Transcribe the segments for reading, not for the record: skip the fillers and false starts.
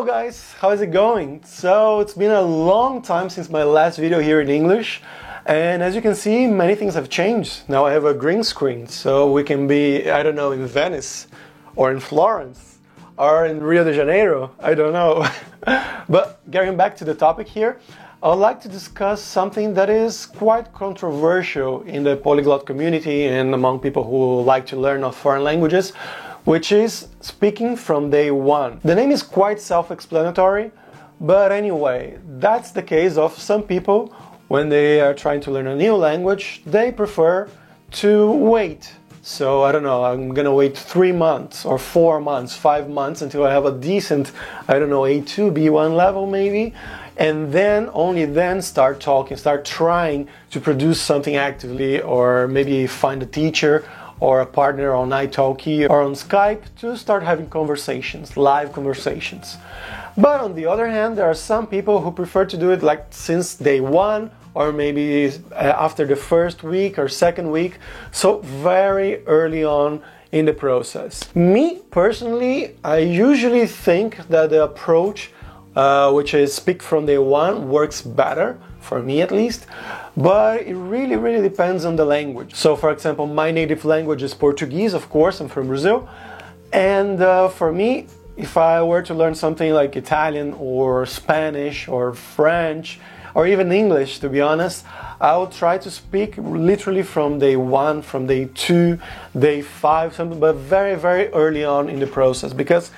Hello guys, how is it going? So it's been a long time since my last video here in English, and as you can see, many things have changed. Now I have a green screen, so we can be, I don't know, in Venice or in Florence or in Rio de Janeiro, I don't know. But getting back to the topic here, I would like to discuss something that is quite controversial in the polyglot community and among people who like to learn foreign languages, which is speaking from day one. The name is quite self-explanatory, but anyway, that's the case of some people when they are trying to learn a new language, they prefer to wait. So I don't know, I'm gonna wait 3 months or 4 months, 5 months until I have a decent, I don't know, A2, B1 level maybe, and then, only then start talking, start trying to produce something actively, or maybe find a teacher or a partner on italki or on Skype to start having conversations, live conversations. But on the other hand, there are some people who prefer to do it like since day one, or maybe after the first week or second week, so very early on in the process. Me personally, I usually think that the approach which is speak from day one works better, for me at least, but it really depends on the language. So for example, my native language is Portuguese, of course, I'm from Brazil, and for me, if I were to learn something like Italian or Spanish or French or even English, to be honest, I would try to speak literally from day one, from day 2, day 5, something, but very early on in the process, because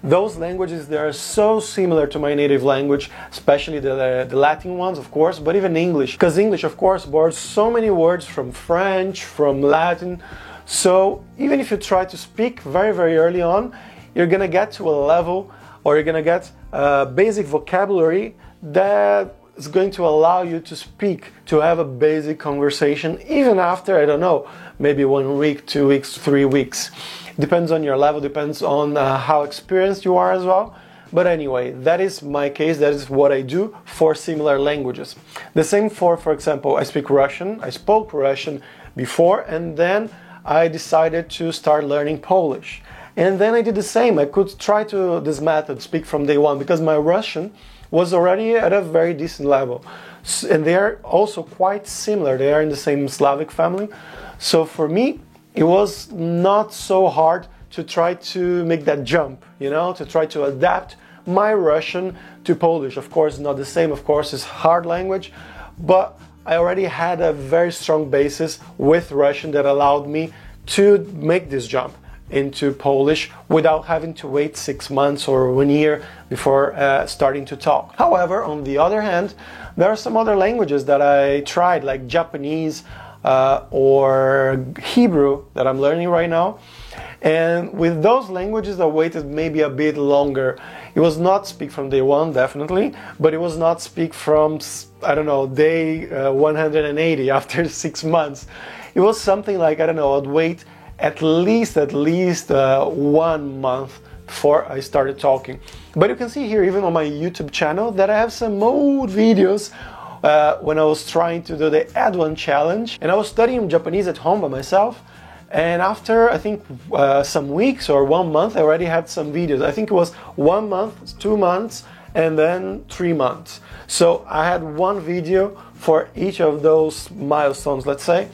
those languages, they are so similar to my native language, especially the Latin ones, of course, but even English. Because English, of course, borrows so many words from French, from Latin. So even if you try to speak very early on, you're gonna get to a level, or you're gonna get a basic vocabulary that is going to allow you to speak, to have a basic conversation, even after, I don't know, maybe 1 week, 2 weeks, 3 weeks. Depends on your level, depends on how experienced you are as well. But anyway, that is my case, that is what I do for similar languages. The same for example, I speak Russian, I spoke Russian before, and then I decided to start learning Polish. And then I did the same, I could try to this method, speak from day one, because my Russian was already at a very decent level. And they are also quite similar, they are in the same Slavic family. So for me, it was not so hard to try to make that jump, you know, to try to adapt my Russian to Polish. Of course, not the same, of course, it's hard language, but I already had a very strong basis with Russian that allowed me to make this jump into Polish without having to wait 6 months or 1 year before starting to talk. However, on the other hand, there are some other languages that I tried, like Japanese, or Hebrew that I'm learning right now, and with those languages I waited maybe a bit longer. It was not speak from day one, definitely, but it was not speak from, I don't know, day 180 after 6 months. It was something like, I don't know, I'd wait at least 1 month before I started talking. But you can see here, even on my YouTube channel, that I have some old videos when I was trying to do the Ad1 challenge, and I was studying Japanese at home by myself, and after I think some weeks or 1 month I already had some videos. I think it was 1 month, 2 months, and then 3 months. So I had one video for each of those milestones, let's say,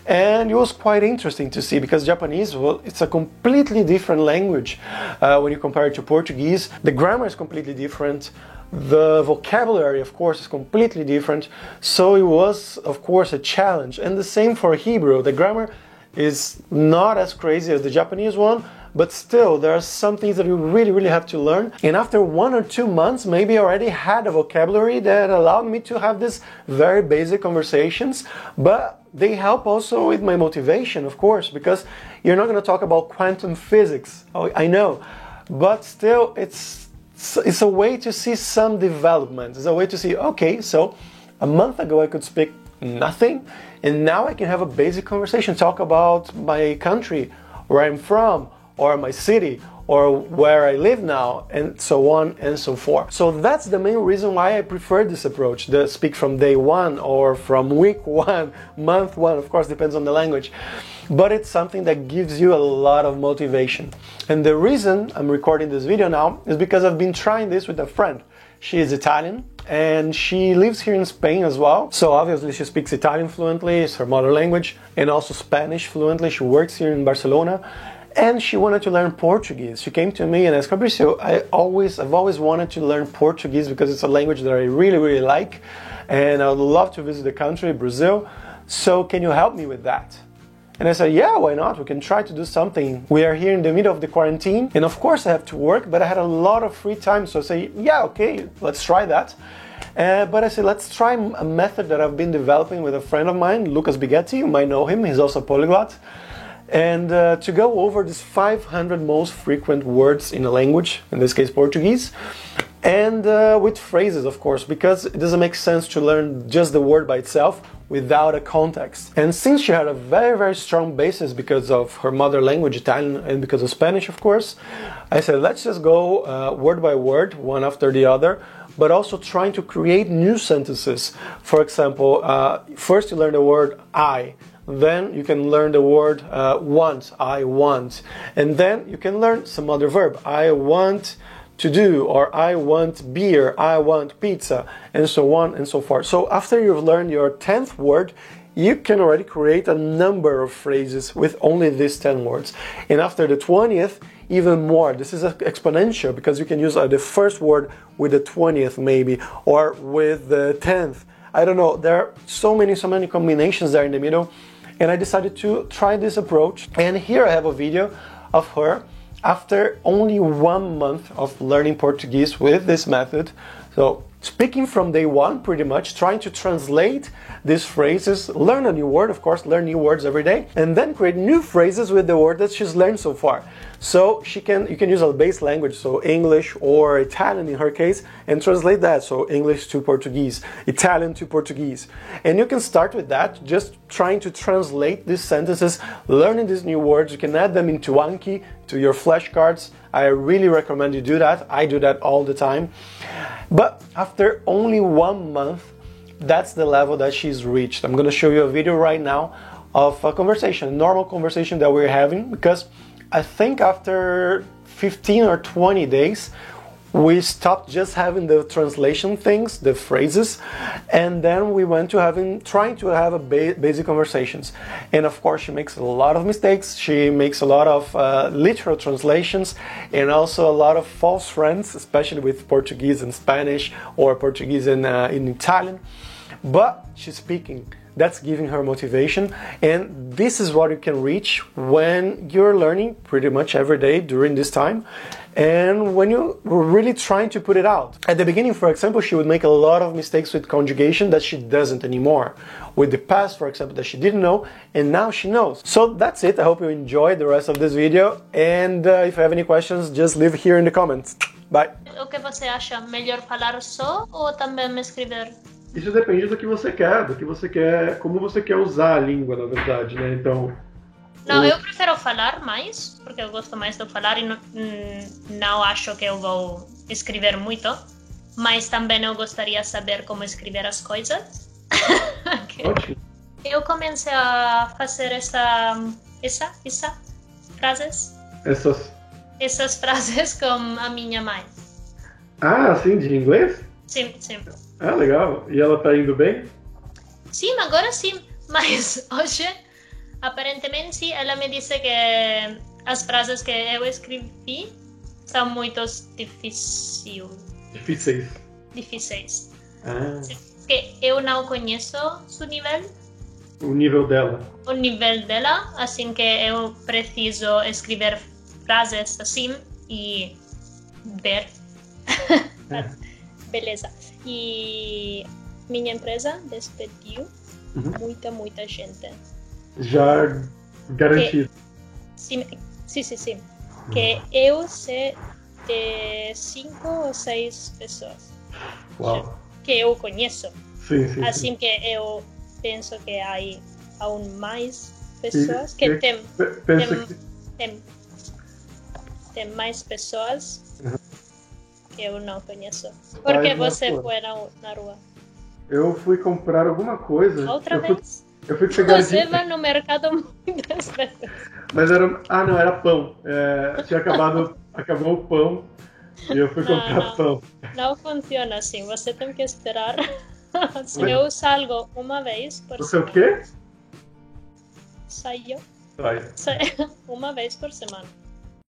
and it was quite interesting to see, because Japanese, well, it's a completely different language when you compare it to Portuguese. The grammar is completely different. The vocabulary, of course, is completely different, so it was, of course, a challenge. And the same for Hebrew. The grammar is not as crazy as the Japanese one, but still, there are some things that you really have to learn. And after 1 or 2 months, maybe I already had a vocabulary that allowed me to have these very basic conversations, but they help also with my motivation, of course, because you're not going to talk about quantum physics, I know, but still, it's a way to see some development. It's a way to see, okay, so a month ago I could speak nothing, and now I can have a basic conversation, talk about my country, where I'm from, or my city, or where I live now, and so on and so forth. So that's the main reason why I prefer this approach, the speak from day one or from week one, month one, of course depends on the language. But it's something that gives you a lot of motivation. And the reason I'm recording this video now is because I've been trying this with a friend. She is Italian and she lives here in Spain as well. So obviously she speaks Italian fluently, it's her mother language, and also Spanish fluently. She works here in Barcelona. And she wanted to learn Portuguese. She came to me and asked, Fabricio, I've always wanted to learn Portuguese because it's a language that I really, really like. And I would love to visit the country, Brazil. So can you help me with that? And I said, yeah, why not? We can try to do something. We are here in the middle of the quarantine. And of course I have to work, but I had a lot of free time. So I say, yeah, okay, let's try that. But I said, let's try a method that I've been developing with a friend of mine, Lucas Bighetti. You might know him. He's also a polyglot. And to go over these 500 most frequent words in a language, in this case Portuguese, and with phrases, of course, because it doesn't make sense to learn just the word by itself without a context. And since she had a very, very strong basis because of her mother language, Italian, and because of Spanish, of course, I said, let's just go word by word, one after the other, but also trying to create new sentences. For example, first you learn the word I. Then you can learn the word want, I want. And then you can learn some other verb. I want to do, or I want beer, I want pizza, and so on and so forth. So after you've learned your 10th word, you can already create a number of phrases with only these 10 words. And after the 20th, even more. This is exponential because you can use the first word with the 20th maybe, or with the 10th. I don't know, there are so many combinations there in the middle. And I decided to try this approach. And here I have a video of her after only 1 month of learning Portuguese with this method. So speaking from day one, pretty much, trying to translate these phrases, learn a new word, of course, learn new words every day, and then create new phrases with the word that she's learned so far. So you can use a base language, so English or Italian in her case, and translate that, so English to Portuguese, Italian to Portuguese. And you can start with that, just trying to translate these sentences, learning these new words. You can add them into Anki, to your flashcards. I really recommend you do that. I do that all the time. But after only 1 month, that's the level that she's reached. I'm going to show you a video right now of a conversation, a normal conversation that we're having, because I think after 15 or 20 days, we stopped just having the translation things, the phrases, and then we went to trying to have basic conversations. And of course, she makes a lot of mistakes. She makes a lot of literal translations and also a lot of false friends, especially with Portuguese and Spanish or Portuguese in Italian. But she's speaking. That's giving her motivation, and this is what you can reach when you're learning pretty much every day during this time, and when you're really trying to put it out. At the beginning, for example, she would make a lot of mistakes with conjugation that she doesn't anymore. With the past, for example, that she didn't know, and now she knows. So that's it. I hope you enjoyed the rest of this video, and if you have any questions, just leave here in the comments. Bye! O que você acha? Melhor falar só ou também escrever? Isso depende do que você quer, como você quer usar a língua, na verdade, né? Então... Não, eu prefiro falar mais, porque eu gosto mais de falar e não acho que eu vou escrever muito, mas também eu gostaria de saber como escrever as coisas. Ótimo. Eu comecei a fazer essas frases. Essas frases com a minha mãe. Ah, sim, de inglês? Sim, sim. Ah, legal. E ela tá indo bem? Sim, agora sim. Mas hoje, aparentemente, ela me disse que as frases que eu escrevi são muito difíceis. Ah. Que eu não conheço o nível. O nível dela. O nível dela, assim que eu preciso escrever frases assim e ver. Beleza. E minha empresa despediu muita gente. Já garantido. Sim. Que eu sei de 5 ou 6 pessoas. Uau. Que eu conheço. Sim. Assim que eu penso que há aún mais pessoas que tem. tem mais pessoas que eu não conheço. Por que você foi na rua? Eu fui comprar alguma coisa. Outra vez? Eu fui pegar Você vai no mercado muitas vezes. Mas era... Ah, não, era pão. Tinha acabou o pão e eu fui comprar pão. Não funciona assim, você tem que esperar. Eu salgo uma vez por semana. Você o quê? Saio Vai. uma vez por semana.